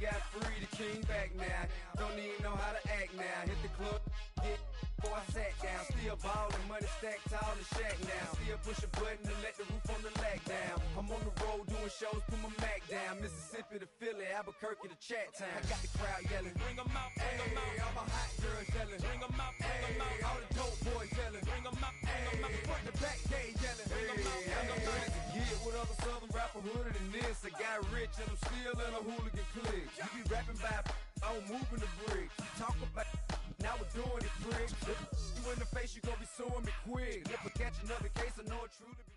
got free, the king back now. Don't even know how to act now. Hit the club, get before I sat down. Still ballin', money stacked tall and shack now. Still push a button to let the roof on the lag down. I'm on the road doing shows, put my Mac down. Mississippi to Philly, Albuquerque to Chat-Town. I got the crowd yelling, bring 'em out, bring 'em out. All my hot girls yelling, bring 'em out, bring 'em out. All the dope boys yelling, bring 'em out, bring 'em out. Front the back gate yelling, bring 'em out, bring 'em out. Get with other southern rapper hooded than this. I got rich and I'm still in a hooligan clique. You be rapping by I'm moving the bricks. Talk about now we're doing it, prick. You in the face, you gon' be suing me quick. If I catch another case, I know it truly be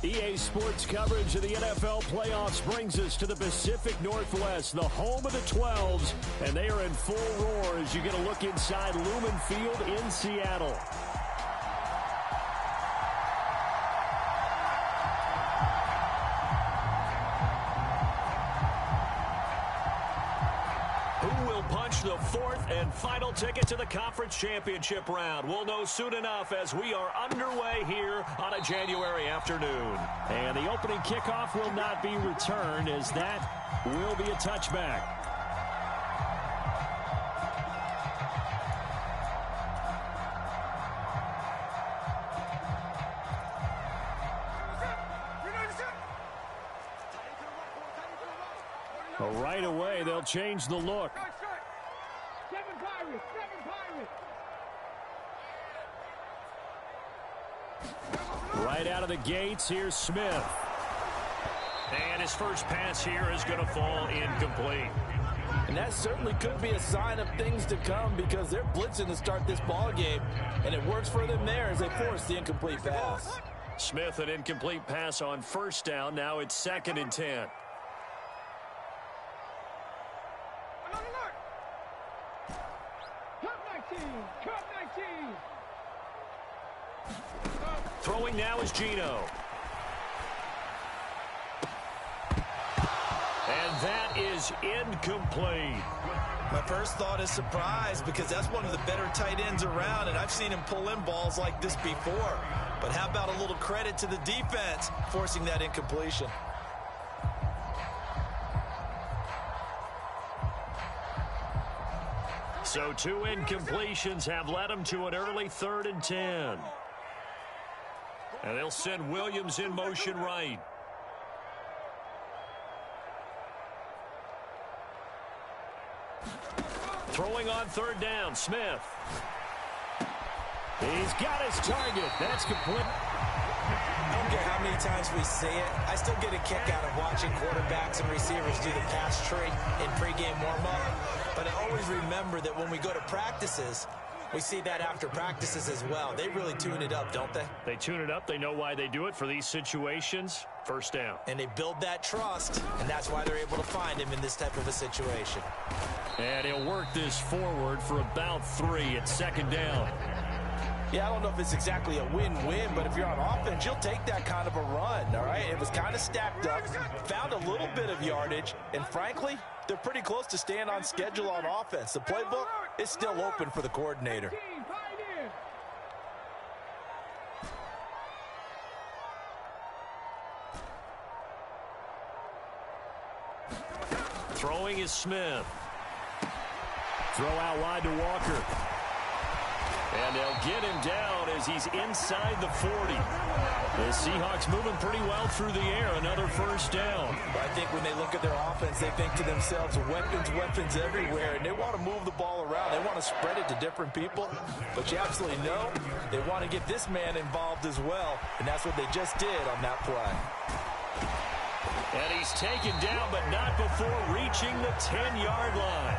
me. EA Sports coverage of the NFL playoffs brings us to the Pacific Northwest, the home of the 12s, and they are in full roar as you get a look inside Lumen Field in Seattle. The fourth and final ticket to the conference championship round. We'll know soon enough as we are underway here on a January afternoon. And the opening kickoff will not be returned as that will be a touchback. Right away, they'll change the look. Right out of the gates, here's Smith. And his first pass here is going to fall incomplete. And that certainly could be a sign of things to come because they're blitzing to start this ball game, and it works for them there as they force the incomplete pass. Smith, an incomplete pass on first down. Now it's 2nd and 10. Throwing now is Geno. And that is incomplete. My first thought is surprise because that's one of the better tight ends around, and I've seen him pull in balls like this before. But how about a little credit to the defense forcing that incompletion? So 2 incompletions have led him to an early 3rd and 10. And they'll send Williams in motion right. Throwing on 3rd down, Smith. He's got his target. That's complete. I don't care how many times we see it. I still get a kick out of watching quarterbacks and receivers do the pass tree in pregame warm-up. But I always remember that when we go to practices, we see that after practices as well. They really tune it up, don't they? They tune it up. They know why they do it for these situations. First down. And they build that trust, and that's why they're able to find him in this type of a situation. And he'll work this forward for about 3 at 2nd down. Yeah, I don't know if it's exactly a win-win, but if you're on offense, you'll take that kind of a run, all right? It was kind of stacked up, found a little bit of yardage, and frankly, they're pretty close to staying on schedule on offense. The playbook is still open for the coordinator. Throwing is Smith. Throw out wide to Walker. And they'll get him down as he's inside the 40. The Seahawks moving pretty well through the air. Another first down. I think when they look at their offense, they think to themselves, weapons everywhere, and they want to move the ball around. They want to spread it to different people. But you absolutely know they want to get this man involved as well, and that's what they just did on that play. And he's taken down, but not before reaching the 10-yard line.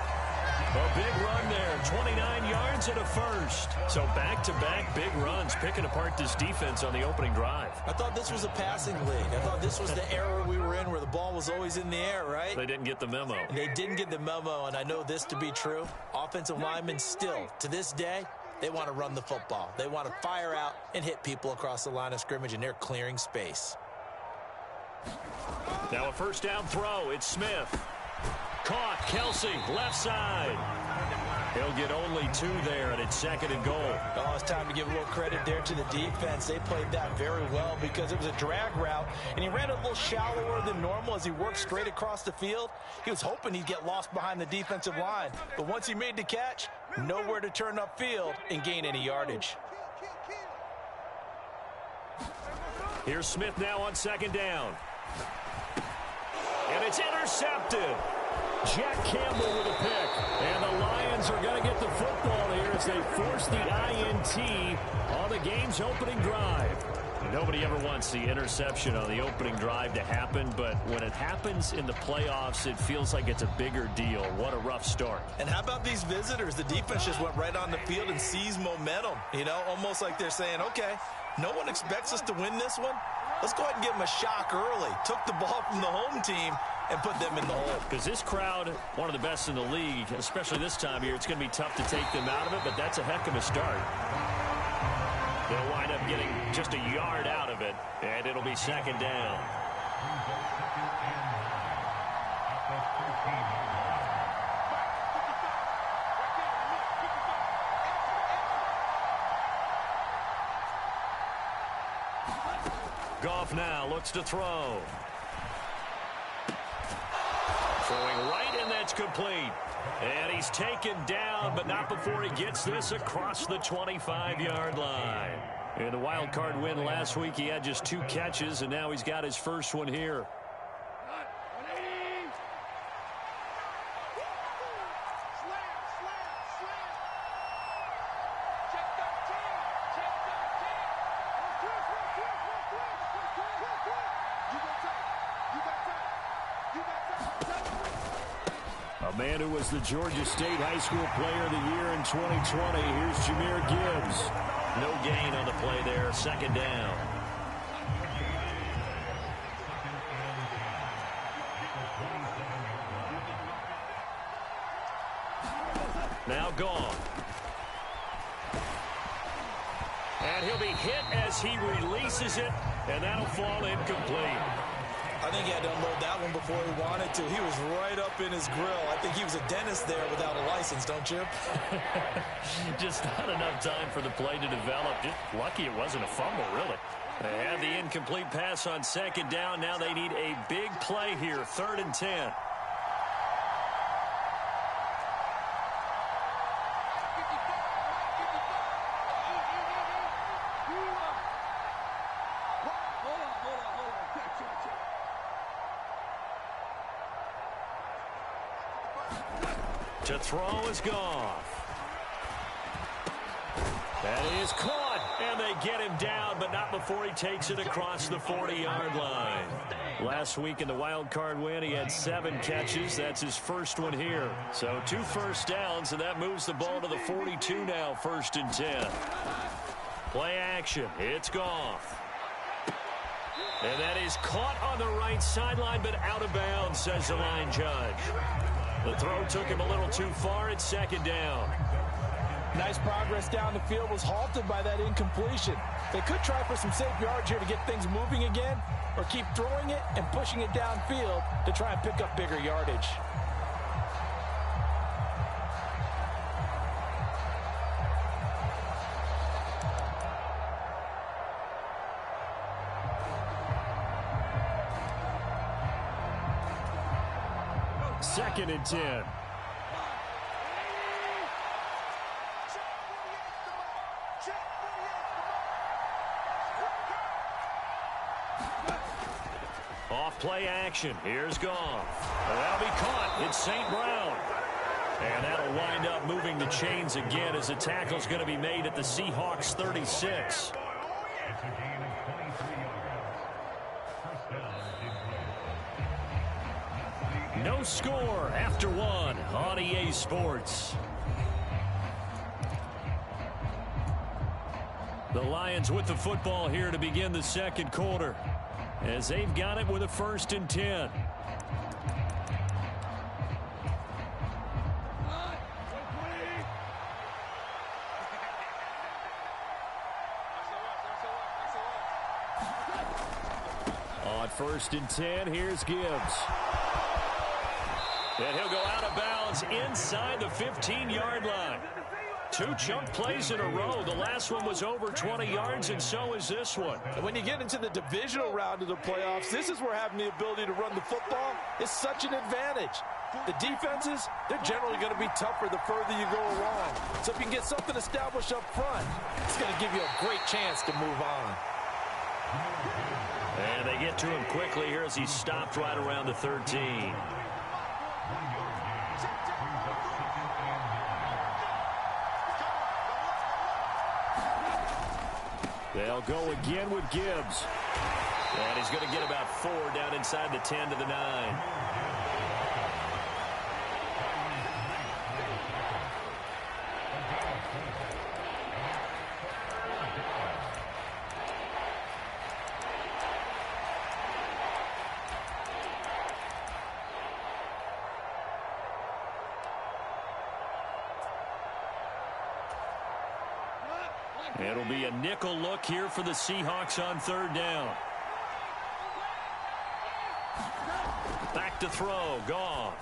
A big run there, 29 yards and a first. So back-to-back big runs, picking apart this defense on the opening drive. I thought this was a passing league. I thought this was the era we were in where the ball was always in the air, right? They didn't get the memo. And they didn't get the memo, and I know this to be true. Offensive linemen still, to this day, they want to run the football. They want to fire out and hit people across the line of scrimmage, and they're clearing space. Now a first down throw. It's Smith. Caught. Kelsey, left side. He'll get only 2 there, and it's 2nd and goal. Oh, it's time to give a little credit there to the defense. They played that very well because it was a drag route, and he ran a little shallower than normal as he worked straight across the field. He was hoping he'd get lost behind the defensive line, but once he made the catch, nowhere to turn upfield and gain any yardage. Here's Smith now on 2nd down. And it's intercepted. Jack Campbell with a pick. And the Lions are going to get the football here as they force the INT on the game's opening drive. Nobody ever wants the interception on the opening drive to happen, but when it happens in the playoffs, it feels like it's a bigger deal. What a rough start. And how about these visitors? The defense just went right on the field and seized momentum. You know, almost like they're saying, okay, no one expects us to win this one. Let's go ahead and give them a shock early. Took the ball from the home team and put them in the hole. Because this crowd, one of the best in the league, especially this time of year, it's going to be tough to take them out of it, but that's a heck of a start. They'll wind up getting just a yard out of it, and it'll be 2nd down. Goff now looks to throw. Throwing right, and that's complete. And he's taken down, but not before he gets this across the 25-yard line. In the wild card win last week, he had just 2 catches, and now he's got his first one here. A man who was the Georgia State High School Player of the Year in 2020. Here's Jahmyr Gibbs. No gain on the play there. 2nd down. Now gone. And he'll be hit as he releases it, and that'll fall incomplete. I think he had to unload that one before he wanted to. He was right up in his grill. I think he was a dentist there without a license, don't you? Just not enough time for the play to develop. Just lucky it wasn't a fumble, really. They had the incomplete pass on 2nd down. Now they need a big play here, 3rd and 10. To throw is Goff. That is caught, and they get him down, but not before he takes it across the 40-yard line. Last week in the wild card win, he had 7 catches. That's his first one here. So 2 first downs, and that moves the ball to the 42 now, 1st and 10. Play action. It's Goff. And that is caught on the right sideline, but out of bounds, says the line judge. The throw took him a little too far. It's 2nd down. Nice progress down the field, was halted by that incompletion. They could try for some safe yards here to get things moving again, or keep throwing it and pushing it downfield to try and pick up bigger yardage. Second and 10. Off play action. Here's Goff. That'll be caught. It's St. Brown. And that'll wind up moving the chains again as the tackle's going to be made at the Seahawks 36. No score after 1 on EA Sports. The Lions with the football here to begin the 2nd quarter, as they've got it with a 1st and 10. On 1st and 10, here's Gibbs. And he'll go out of bounds inside the 15-yard line. 2 chunk plays in a row. The last one was over 20 yards, and so is this one. And when you get into the divisional round of the playoffs, this is where having the ability to run the football is such an advantage. The defenses, they're generally going to be tougher the further you go along. So if you can get something established up front, it's going to give you a great chance to move on. And they get to him quickly here as he stopped right around the 13. They'll go again with Gibbs. And he's going to get about 4 down inside the 10 to the 9. It'll be a nickel look here for the Seahawks on 3rd down. Back to throw. Goff.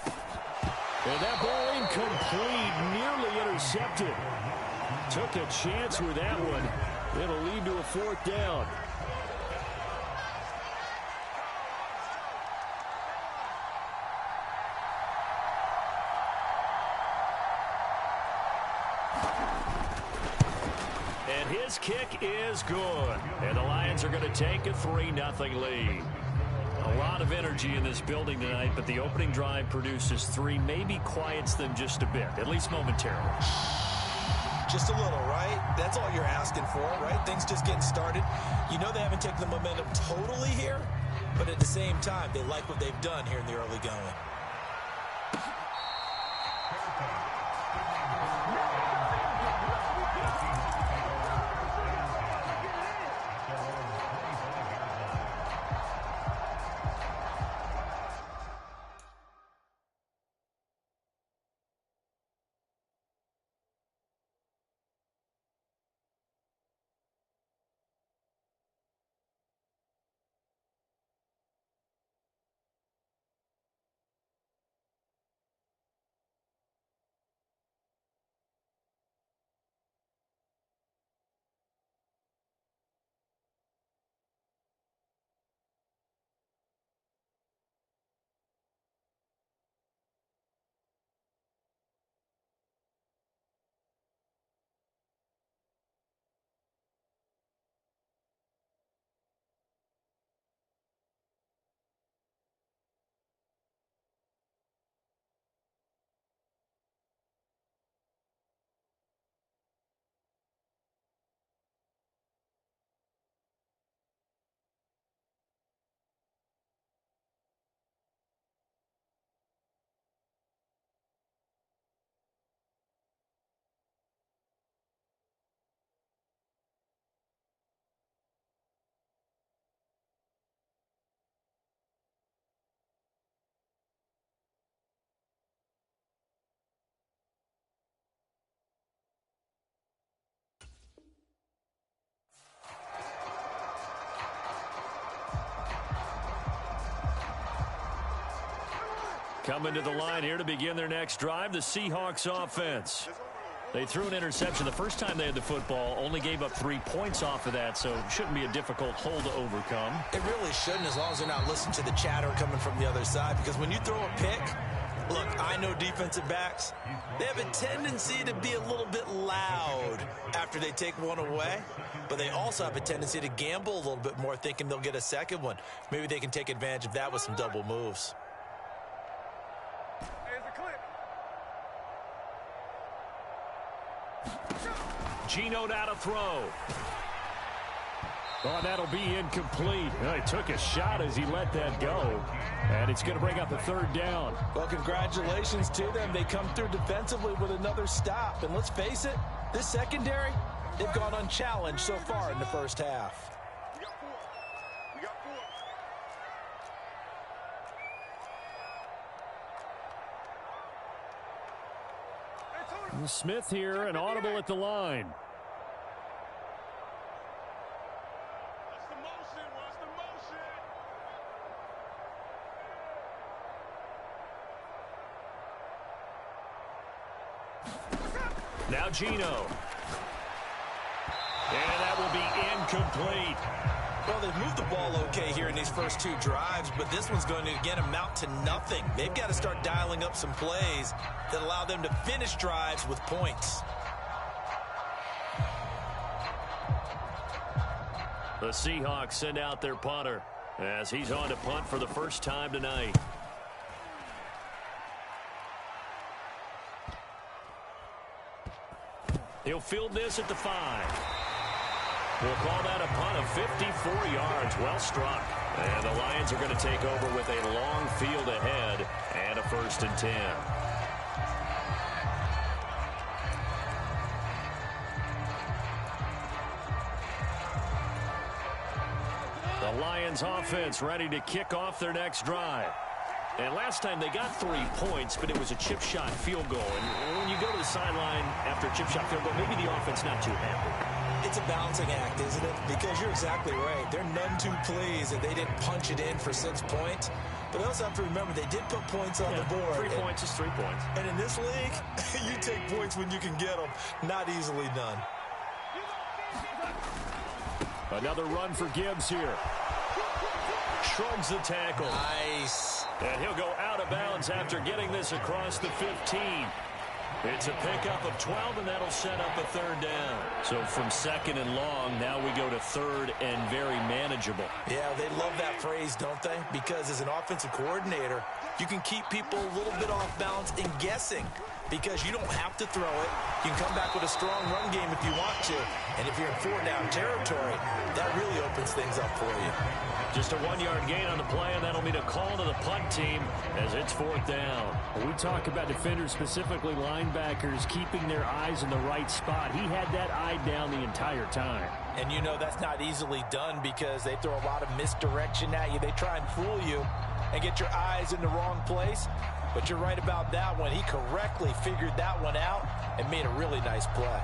And that ball incomplete. Nearly intercepted. Took a chance with that one. It'll lead to a 4th down. His kick is good. And the Lions are going to take a 3-0 lead. A lot of energy in this building tonight, but the opening drive produces 3, maybe quiets them just a bit, at least momentarily. Just a little, right? That's all you're asking for, right? Things just getting started. You know they haven't taken the momentum totally here, but at the same time, they like what they've done here in the early going. Coming to the line here to begin their next drive, the Seahawks offense. They threw an interception the first time they had the football, only gave up 3 points off of that, so it shouldn't be a difficult hole to overcome. It really shouldn't, as long as they're not listening to the chatter coming from the other side, because when you throw a pick, look, I know defensive backs, they have a tendency to be a little bit loud after they take one away, but they also have a tendency to gamble a little bit more, thinking they'll get a second one. Maybe they can take advantage of that with some double moves. Geno now to throw. Oh, that'll be incomplete. Well, he took a shot as he let that go. And it's going to bring up a 3rd down. Well, congratulations to them. They come through defensively with another stop. And let's face it, this secondary, they've gone unchallenged so far in the first half. Smith here, an audible at the line. Now Gino. And that will be incomplete. Well, they've moved the ball okay here in these first two drives, but this one's going to, again, amount to nothing. They've got to start dialing up some plays that allow them to finish drives with points. The Seahawks send out their punter as he's on to punt for the first time tonight. He'll field this at the 5. We'll call that a punt of 54 yards. Well struck. And the Lions are going to take over with a long field ahead and a 1st and 10. The Lions offense ready to kick off their next drive. And last time they got 3 points, but it was a chip shot field goal. And when you go to the sideline after a chip shot field goal, maybe the offense not too happy. It's a balancing act, isn't it? Because you're exactly right. They're none too pleased that they didn't punch it in for 6 points. But they also have to remember they did put points on the board. 3 points is 3 points. And in this league, you take points when you can get them. Not easily done. Another run for Gibbs here. Shrugs the tackle. Nice. And he'll go out of bounds after getting this across the 15. It's a pickup of 12, and that'll set up a 3rd down. So from 2nd and long, now we go to 3rd and very manageable. Yeah, they love that phrase, don't they? Because as an offensive coordinator, you can keep people a little bit off balance and guessing because you don't have to throw it. You can come back with a strong run game if you want to. And if you're in 4-down territory, that really opens things up for you. Just a 1-yard gain on the play, and that'll mean a call to the punt team as it's 4th down. We talk about defenders, specifically linebackers, keeping their eyes in the right spot. He had that eye down the entire time. And you know that's not easily done because they throw a lot of misdirection at you. They try and fool you and get your eyes in the wrong place. But you're right about that one. He correctly figured that one out and made a really nice play.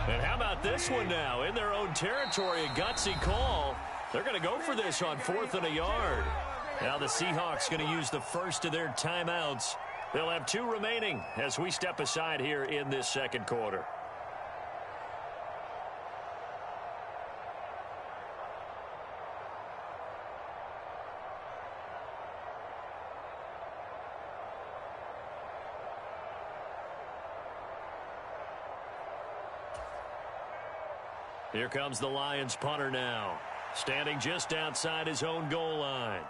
And how about this one now? In their own territory, a gutsy call. They're going to go for this on 4th and a yard. Now the Seahawks going to use the first of their timeouts. They'll have 2 remaining as we step aside here in this 2nd quarter. Here comes the Lions punter now, standing just outside his own goal line.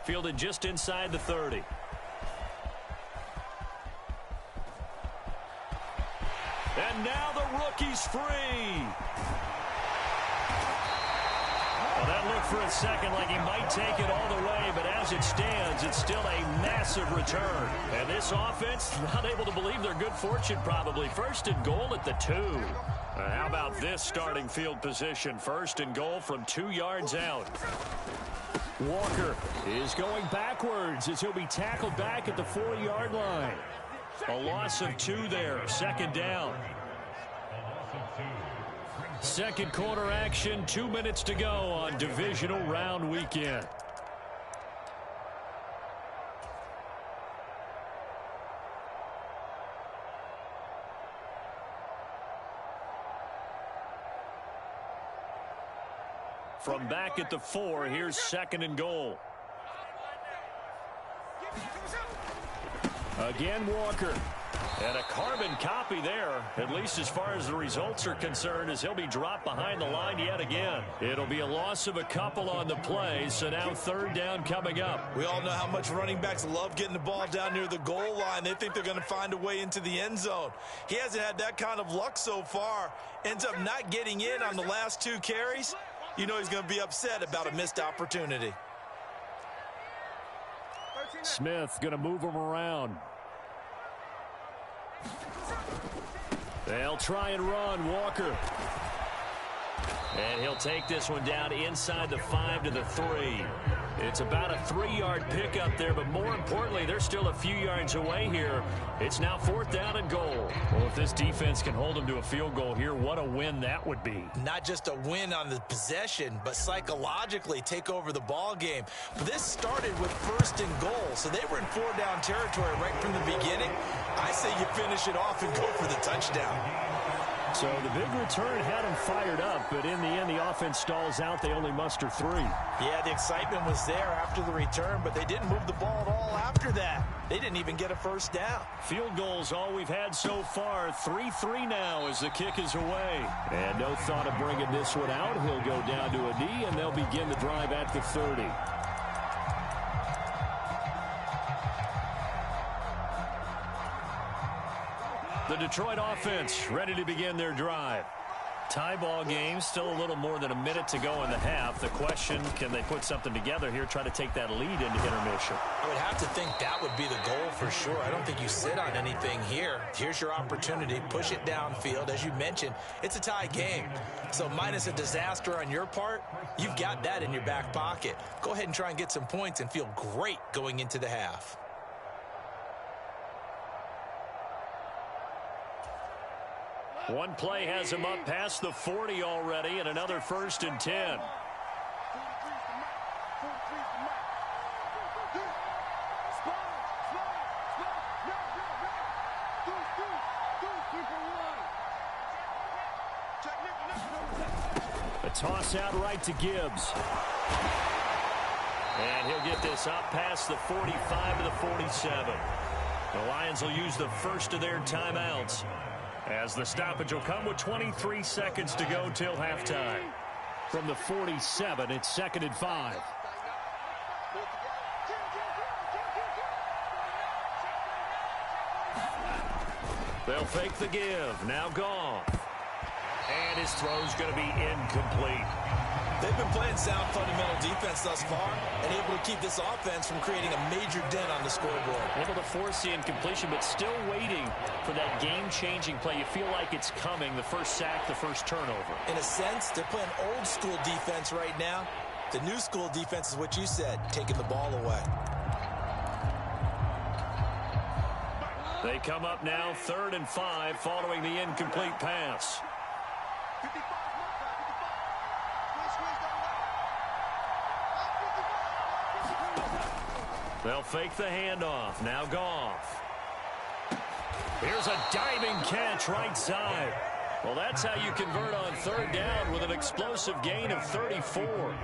Fielded just inside the 30. And now the rookie's free. Well, that looked for a second like he might take it all the way, but as it stands, it's still a massive return. And this offense, not able to believe their good fortune probably. 1st and goal at the 2. How about this starting field position? 1st and goal from 2 yards out. Walker is going backwards as he'll be tackled back at the 4-yard line. A loss of 2 there, 2nd down. 2nd quarter action, 2 minutes to go on divisional round weekend. From back at the 4, here's 2nd and goal. Again, Walker. And a carbon copy there, at least as far as the results are concerned, as he'll be dropped behind the line yet again. It'll be a loss of a couple on the play, so now 3rd down coming up. We all know how much running backs love getting the ball down near the goal line. They think they're going to find a way into the end zone. He hasn't had that kind of luck so far. Ends up not getting in on the last 2 carries. You know he's going to be upset about a missed opportunity. Smith going to move him around. They'll try and run. Walker. And he'll take this one down inside the 5 to the 3. It's about a 3-yard pickup there, but more importantly, they're still a few yards away here. It's now 4th down and goal. Well, if this defense can hold them to a field goal here, what a win that would be. Not just a win on the possession, but psychologically take over the ball game. But this started with 1st and goal, so they were in 4-down territory right from the beginning. I say you finish it off and go for the touchdown. So the big return had them fired up, but in the end, the offense stalls out. They only muster 3. Yeah, the excitement was there after the return, but they didn't move the ball at all after that. They didn't even get a 1st down. Field goals, all we've had so far. 3-3 now as the kick is away. And no thought of bringing this one out. He'll go down to a knee, and they'll begin the drive at the 30. The Detroit offense ready to begin their drive. Tie ball game, still a little more than a minute to go in the half. The question, can they put something together here, try to take that lead into intermission? I would have to think that would be the goal for sure. I don't think you sit on anything here. Here's your opportunity. Push it downfield. As you mentioned, it's a tie game. So minus a disaster on your part, you've got that in your back pocket. Go ahead and try and get some points and feel great going into the half. One play has him up past the 40 already, and another 1st and 10. A toss out right to Gibbs. And he'll get this up past the 45 to the 47. The Lions will use the first of their timeouts, as the stoppage will come with 23 seconds to go till halftime. From the 47, it's 2nd and 5. They'll fake the give. Now Goff. And his throw's going to be incomplete. They've been playing sound fundamental defense thus far and able to keep this offense from creating a major dent on the scoreboard. Able to force the incompletion, but still waiting for that game-changing play. You feel like it's coming, the first sack, the first turnover. In a sense, they're playing old-school defense right now. The new school defense is what you said, taking the ball away. They come up now 3rd and 5 following the incomplete pass. They'll fake the handoff. Now Goff. Here's a diving catch right side. Well, that's how you convert on 3rd down with an explosive gain of 34.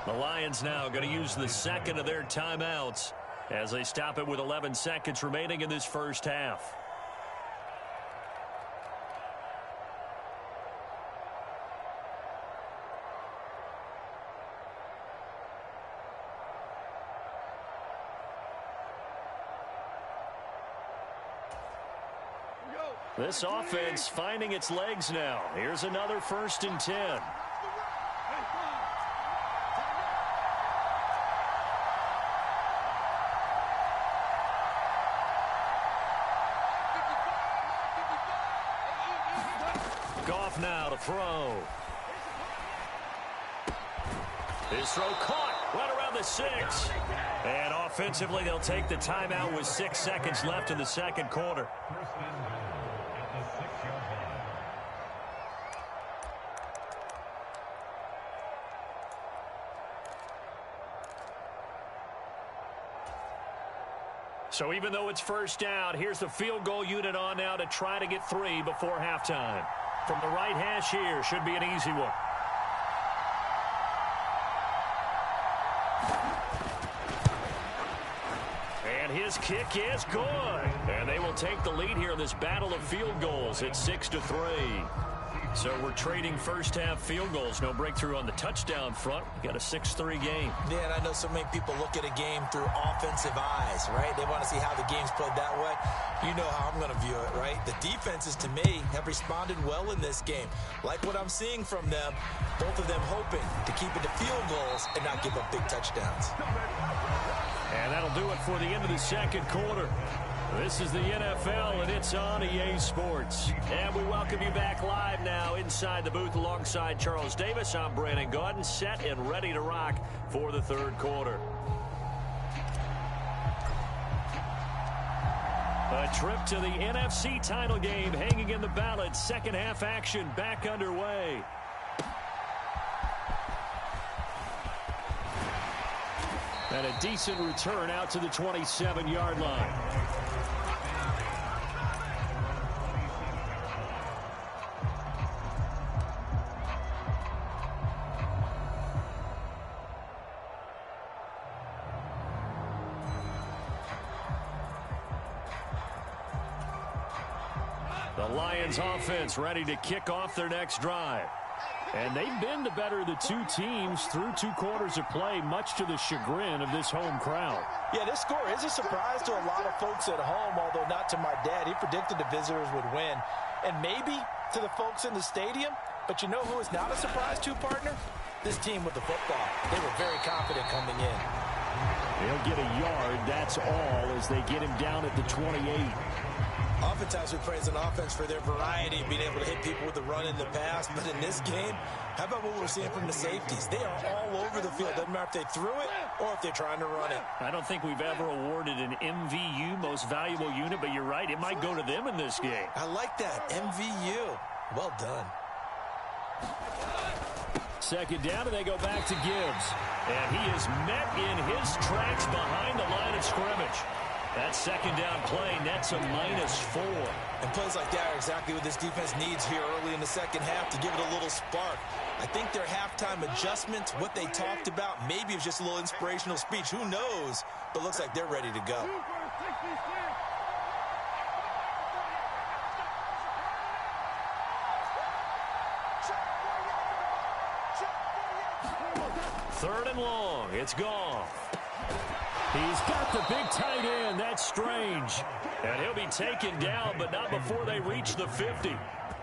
The Lions now going to use the 2nd of their timeouts as they stop it with 11 seconds remaining in this first half. This offense finding its legs now. Here's another 1st and 10. Goff now to throw. His throw caught right around the 6. And offensively, they'll take the timeout with 6 seconds left in the second quarter. So even though it's first down, here's the field goal unit on now to try to get 3 before halftime. From the right hash here, should be an easy one. And his kick is good. And they will take the lead here in this battle of field goals at 6-3. So we're trading first half field goals. No breakthrough on the touchdown front. We got a 6-3 game. Yeah, and I know so many people look at a game through offensive eyes, right? They want to see how the game's played that way. You know how I'm going to view it, right? The defenses, to me, have responded well in this game. Like what I'm seeing from them, both of them hoping to keep it to field goals and not give up big touchdowns. And that'll do it for the end of the second quarter. This is the NFL, and it's on EA Sports. And we welcome you back live now inside the booth alongside Charles Davis. I'm Brandon Gaudin, set and ready to rock for the third quarter. A trip to the NFC title game hanging in the balance. Second half action back underway. And a decent return out to the 27-yard line. The Lions offense ready to kick off their next drive. And they've been the better of the two teams through 2 quarters of play, much to the chagrin of this home crowd. Yeah, this score is a surprise to a lot of folks at home, although not to my dad. He predicted the visitors would win. And maybe to the folks in the stadium, but you know who is not a surprise to, partner? This team with the football. They were very confident coming in. They'll get a yard, that's all, as they get him down at the 28. Oftentimes we praise an offense for their variety, being able to hit people with the run in the pass. But in this game, how about what we're seeing from the safeties? They are all over the field. Doesn't matter if they threw it or if they're trying to run it. I don't think we've ever awarded an MVU, most valuable unit, but you're right, it might go to them in this game. I like that, MVU. Well done. Second down, and they go back to Gibbs. And he is met in his tracks behind the line of scrimmage. That second down play nets a -4. And plays like that are exactly what this defense needs here early in the second half to give it a little spark. I think their halftime adjustments, what they talked about, maybe it was just a little inspirational speech. Who knows? But looks like they're ready to go. Third and long. It's Goff. He's got the big tight end. That's Strange. And he'll be taken down, but not before they reach the 50.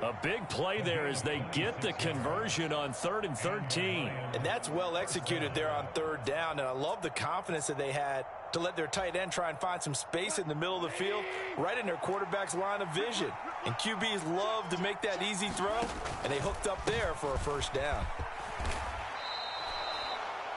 A big play there as they get the conversion on 3rd and 13. And that's well executed there on 3rd down. And I love the confidence that they had to let their tight end try and find some space in the middle of the field, right in their quarterback's line of vision. And QBs love to make that easy throw, and they hooked up there for a first down.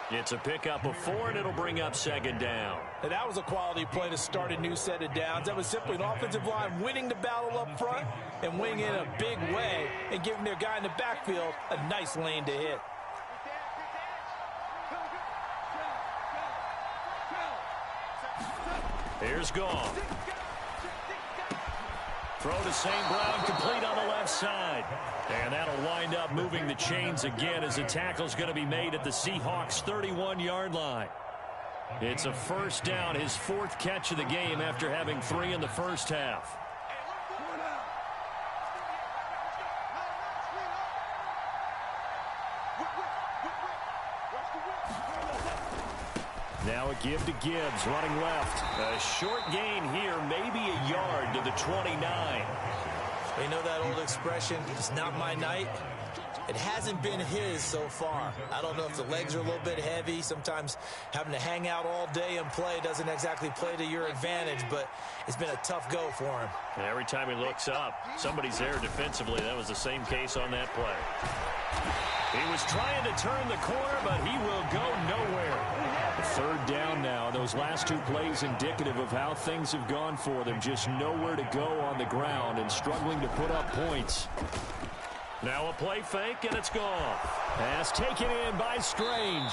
It's a pickup of 4, and it'll bring up 2nd down. And that was a quality play to start a new set of downs. That was simply an offensive line winning the battle up front and winning in a big way and giving their guy in the backfield a nice lane to hit. Here's Goff. Throw to St. Brown, complete on the left side. And that'll wind up moving the chains again as the tackle's going to be made at the Seahawks' 31-yard line. It's a first down, his 4th catch of the game after having 3 in the first half. Now a give to Gibbs, running left. A short gain here, maybe a yard to the 29. You know that old expression, it's not my night? It hasn't been his so far. I don't know if the legs are a little bit heavy. Sometimes having to hang out all day and play doesn't exactly play to your advantage, but it's been a tough go for him. And every time he looks up, somebody's there defensively. That was the same case on that play. He was trying to turn the corner, but he will go nowhere. 3rd down now. Those last 2 plays indicative of how things have gone for them. Just nowhere to go on the ground and struggling to put up points. Now a play fake, and it's gone. Pass taken in by Strange.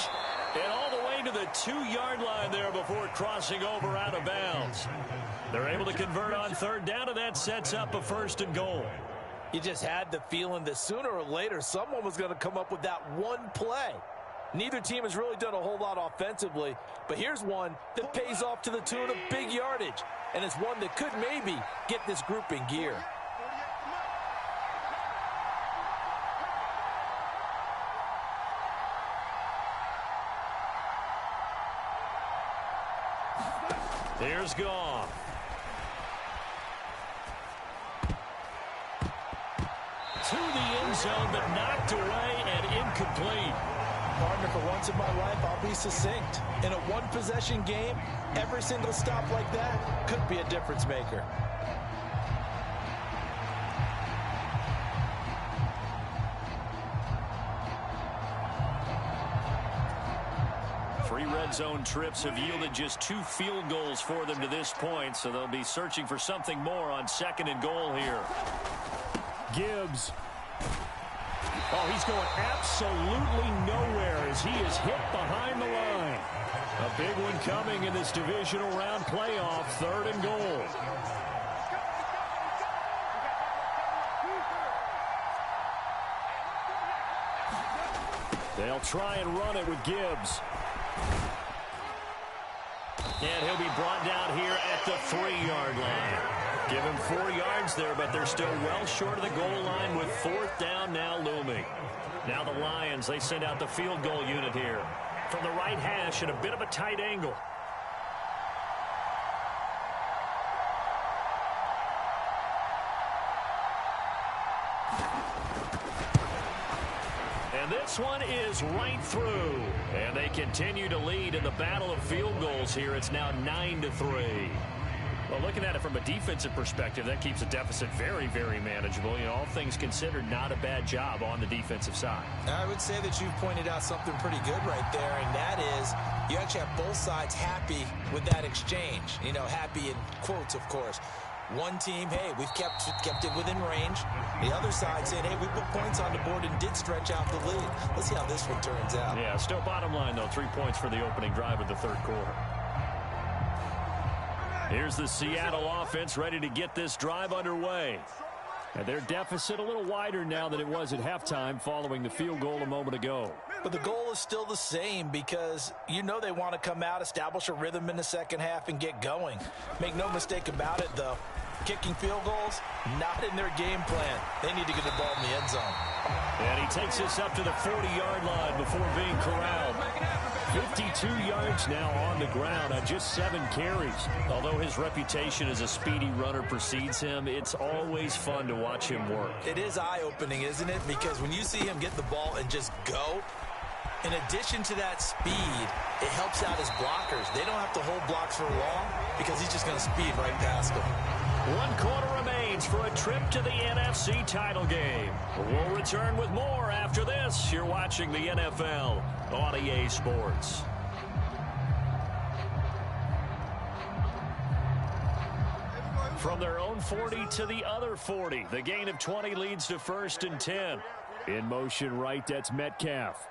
And all the way to the 2-yard line there before crossing over out of bounds. They're able to convert on 3rd down, and that sets up a 1st and goal. You just had the feeling that sooner or later someone was going to come up with that one play. Neither team has really done a whole lot offensively, but here's one that pays off to the tune of big yardage, and it's one that could maybe get this group in gear. Here's Goff. To the end zone, but knocked away and incomplete. Partner, for once in my life, I'll be succinct. In a one-possession game, every single stop like that could be a difference maker. 3 red zone trips have yielded just 2 field goals for them to this point, so they'll be searching for something more on 2nd and goal here. Gibbs. Oh, he's going absolutely nowhere as he is hit behind the line. A big one coming in this divisional round playoff, 3rd and goal. They'll try and run it with Gibbs. And he'll be brought down here at the 3-yard line. Give him 4 yards there, but they're still well short of the goal line with 4th down now looming. Now the Lions, they send out the field goal unit here. From the right hash at a bit of a tight angle. And this one is right through. And they continue to lead in the battle of field goals here. It's now 9-3. Well, looking at it from a defensive perspective, that keeps the deficit very, very manageable. You know, all things considered, not a bad job on the defensive side. I would say that you've pointed out something pretty good right there, and that is you actually have both sides happy with that exchange. You know, happy in quotes, of course. One team, hey, we've kept it within range. The other side saying, hey, we put points on the board and did stretch out the lead. Let's see how this one turns out. Yeah, still bottom line, though, 3 points for the opening drive of the 3rd quarter. Here's the Seattle offense ready to get this drive underway. And their deficit a little wider now than it was at halftime following the field goal a moment ago. But the goal is still the same because you know they want to come out, establish a rhythm in the second half, and get going. Make no mistake about it, though. Kicking field goals, not in their game plan. They need to get the ball in the end zone. And he takes this up to the 40-yard line before being corralled. 52 yards now on the ground on just 7 carries. Although his reputation as a speedy runner precedes him, it's always fun to watch him work. It is eye-opening, isn't it? Because when you see him get the ball and just go, in addition to that speed, it helps out his blockers. They don't have to hold blocks for long because he's just going to speed right past them. 1 quarter remains for a trip to the NFC title game. We'll return with more after this. You're watching the NFL on EA Sports. From their own 40 to the other 40. The gain of 20 leads to 1st and 10. In motion right, that's Metcalf.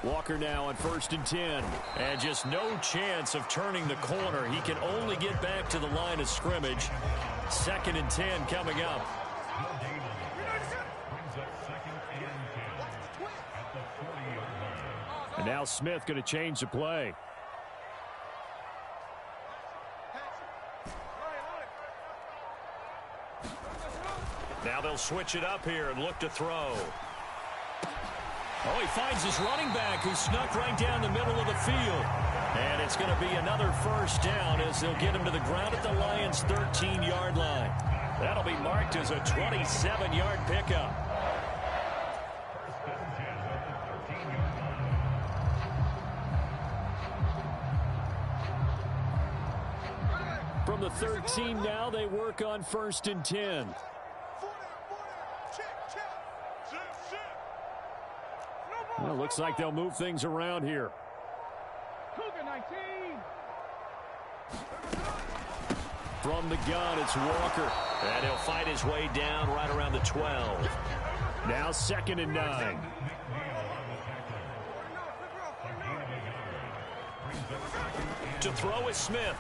Walker now on 1st and 10. And just no chance of turning the corner. He can only get back to the line of scrimmage. 2nd and 10 coming up. And now Smith going to change the play. Now they'll switch it up here and look to throw. Oh, he finds his running back who snuck right down the middle of the field. And it's going to be another 1st down as they'll get him to the ground at the Lions' 13-yard line. That'll be marked as a 27-yard pickup. From the 13 now, they work on 1st and 10. Well, looks like they'll move things around here. From the gun, it's Walker. And he'll fight his way down right around the 12. Now 2nd and 9. To throw is Smith.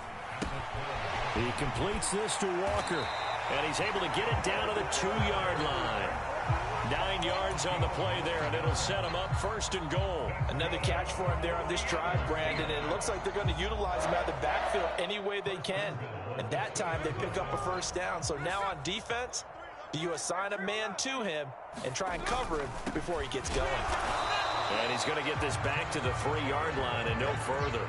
He completes this to Walker. And he's able to get it down to the 2-yard line. 9 yards on the play there, and it'll set him up 1st and goal. Another catch for him there on this drive, Brandon, and it looks like they're going to utilize him out of the backfield any way they can. And that time they pick up a 1st down. So now on defense, do you assign a man to him and try and cover him before he gets going? And he's going to get this back to the 3-yard line and no further.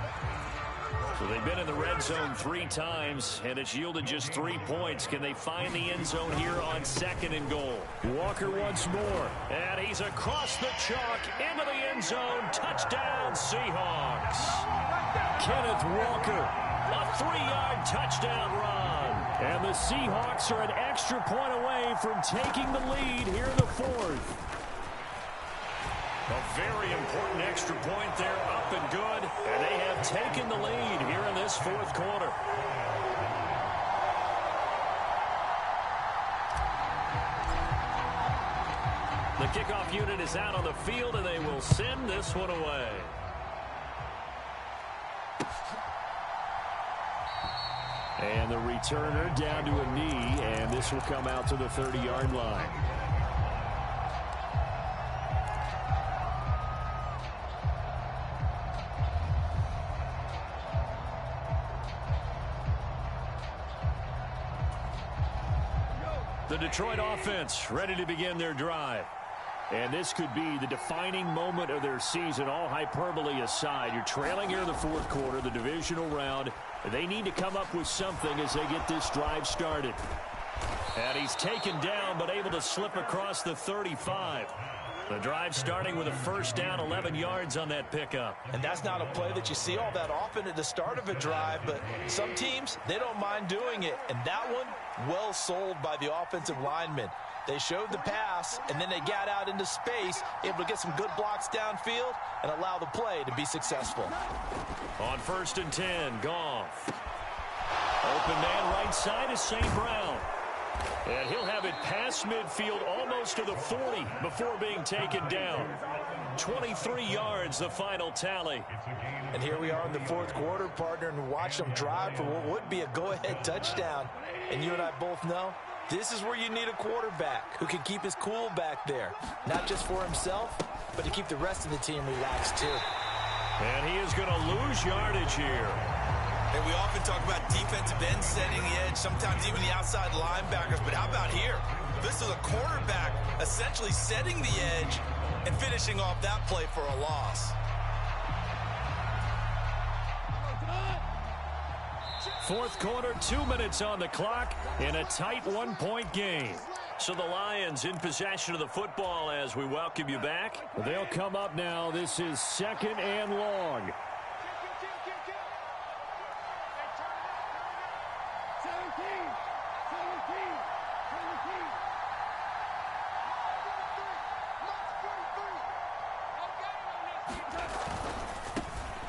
So they've been in the red zone 3 times, and it's yielded just 3 points. Can they find the end zone here on 2nd and goal? Walker once more. And he's across the chalk into the end zone. Touchdown, Seahawks. Kenneth Walker, a 3-yard touchdown run. And the Seahawks are an extra point away from taking the lead here in the 4th. A very important extra point there, up and good. And they have taken the lead here in this 4th quarter. The kickoff unit is out on the field, and they will send this one away. And the returner down to a knee, and this will come out to the 30-yard line. The Detroit offense ready to begin their drive. And this could be the defining moment of their season, all hyperbole aside. You're trailing here in the 4th quarter, the divisional round. They need to come up with something as they get this drive started. And he's taken down, but able to slip across the 35. The drive starting with a first down, 11 yards on that pickup. And that's not a play that you see all that often at the start of a drive, but some teams, they don't mind doing it. And that one, well sold by the offensive lineman. They showed the pass, and then they got out into space, able to get some good blocks downfield and allow the play to be successful. On 1st and 10, Goff. Open man right side is St. Brown. And he'll have it past midfield almost to the 40 before being taken down. 23 yards, the final tally. And here we are in the 4th quarter, partner, and watch them drive for what would be a go-ahead touchdown. And you and I both know this is where you need a quarterback who can keep his cool back there. Not just for himself, but to keep the rest of the team relaxed too. And he is going to lose yardage here. And we often talk about defensive ends setting the edge, sometimes even the outside linebackers. But how about here? This is a quarterback essentially setting the edge and finishing off that play for a loss. Fourth quarter, 2 minutes on the clock in a tight 1-point game. So the Lions in possession of the football as we welcome you back. They'll come up now. This is 2nd and long.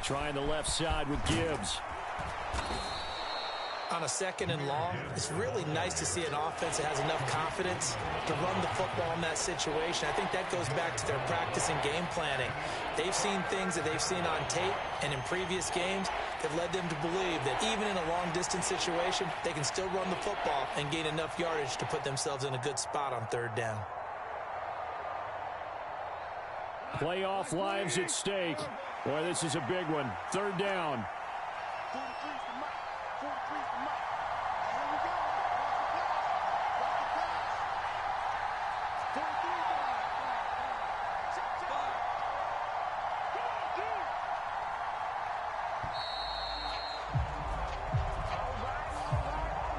Trying the left side with Gibbs. On a 2nd and long, it's really nice to see an offense that has enough confidence to run the football in that situation. I think that goes back to their practice and game planning. They've seen things that they've seen on tape and in previous games that led them to believe that even in a long-distance situation, they can still run the football and gain enough yardage to put themselves in a good spot on 3rd down. Playoff lives at stake. Boy, this is a big one. 3rd down.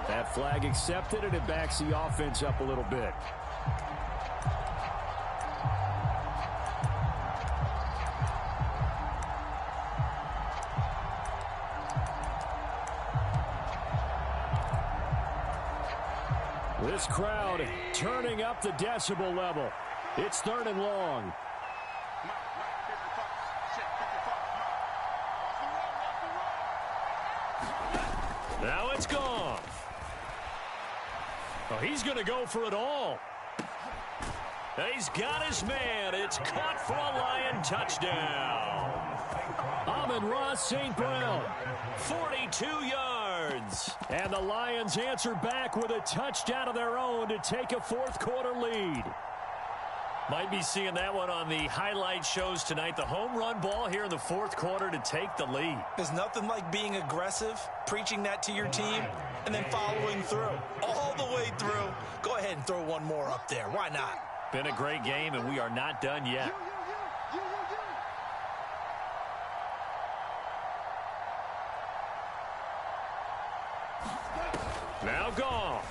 That flag accepted, and it backs the offense up a little bit. This crowd turning up the decibel level. It's 3rd and long. Now it's Goff. Oh, he's going to go for it all. He's got his man. It's caught for a Lion touchdown. Amon-Ra St. Brown, 42 yards. And the Lions answer back with a touchdown of their own to take a 4th quarter lead. Might be seeing that one on the highlight shows tonight. The home run ball here in the 4th quarter to take the lead. There's nothing like being aggressive, preaching that to your team, and then following through. All the way through. Go ahead and throw one more up there. Why not? Been a great game, and we are not done yet. Now Goff.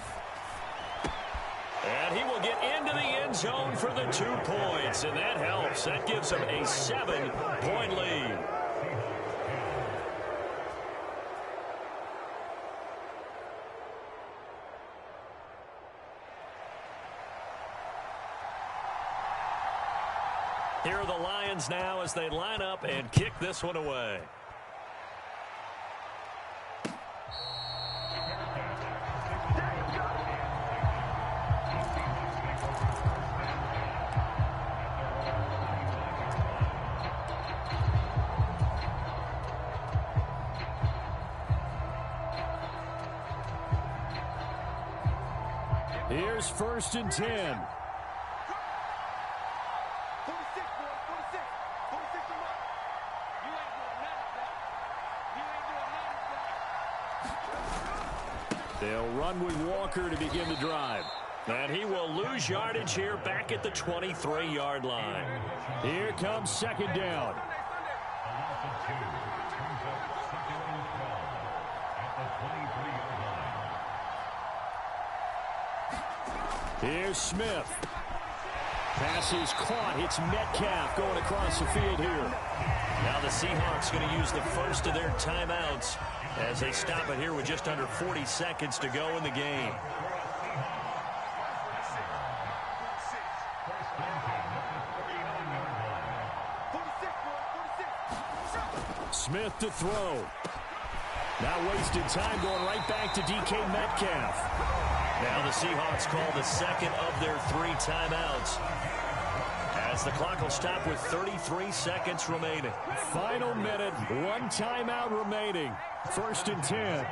And he will get into the end zone for the 2 points, and that helps. That gives him a 7-point lead. Here are the Lions now as they line up and kick this one away. Here's 1st and 10. They'll run with Walker to begin the drive. And he will lose yardage here back at the 23-yard line. Here comes 2nd down. Here's Smith. Pass is caught. It's Metcalf going across the field here. Now the Seahawks going to use the first of their timeouts as they stop it here with just under 40 seconds to go in the game. Smith to throw. Now wasted time going right back to DK Metcalf. Now the Seahawks call the second of their 3 timeouts, as the clock will stop with 33 seconds remaining. Final minute, 1 timeout remaining. 1st and 10.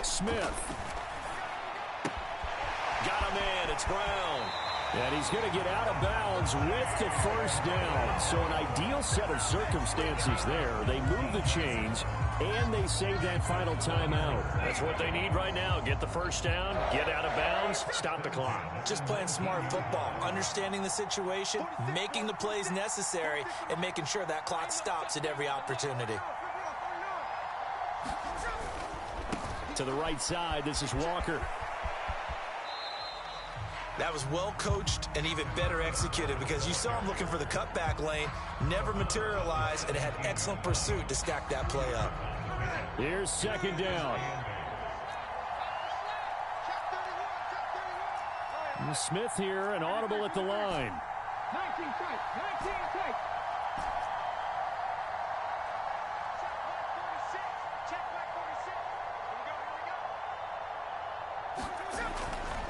Smith. Got him in. It's Brown. And he's going to get out of bounds with the 1st down. So an ideal set of circumstances there. They move the chains, and they save that final timeout. That's what they need right now. Get the 1st down, get out of bounds, stop the clock. Just playing smart football, understanding the situation, making the plays necessary, and making sure that clock stops at every opportunity. To the right side, this is Walker. That was well coached and even better executed, because you saw him looking for the cutback lane, never materialized, and had excellent pursuit to stack that play up. Here's 2nd down. And Smith here, an audible at the line. 19 tight.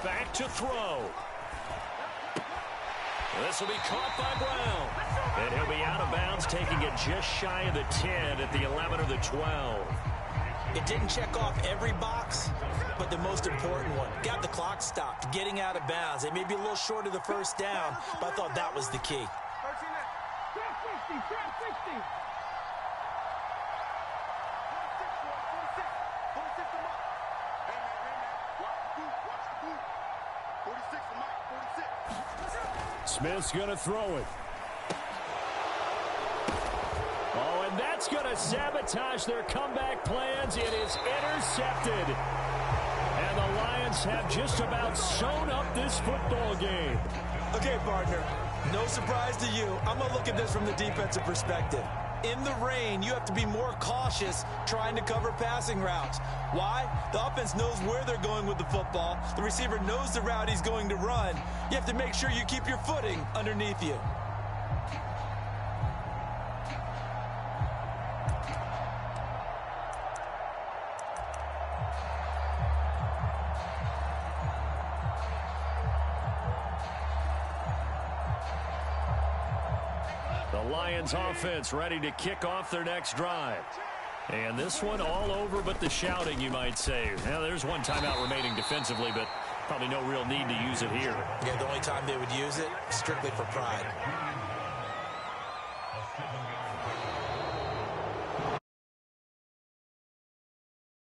Back to throw. This will be caught by Brown. And he'll be out of bounds, taking it just shy of the 10 at the 11 or the 12. It didn't check off every box, but the most important one. Got the clock stopped, getting out of bounds. It may be a little short of the 1st down, but I thought that was the key. Smith's going to throw it. Oh, and that's going to sabotage their comeback plans. It is intercepted. And the Lions have just about sewn up this football game. Okay, partner, no surprise to you. I'm going to look at this from the defensive perspective. In the rain, you have to be more cautious trying to cover passing routes. Why? The offense knows where they're going with the football. The receiver knows the route he's going to run. You have to make sure you keep your footing underneath you. Lions offense ready to kick off their next drive. And this one all over but the shouting, you might say. Now, there's 1 timeout remaining defensively, but probably no real need to use it here. Yeah, the only time they would use it, strictly for pride.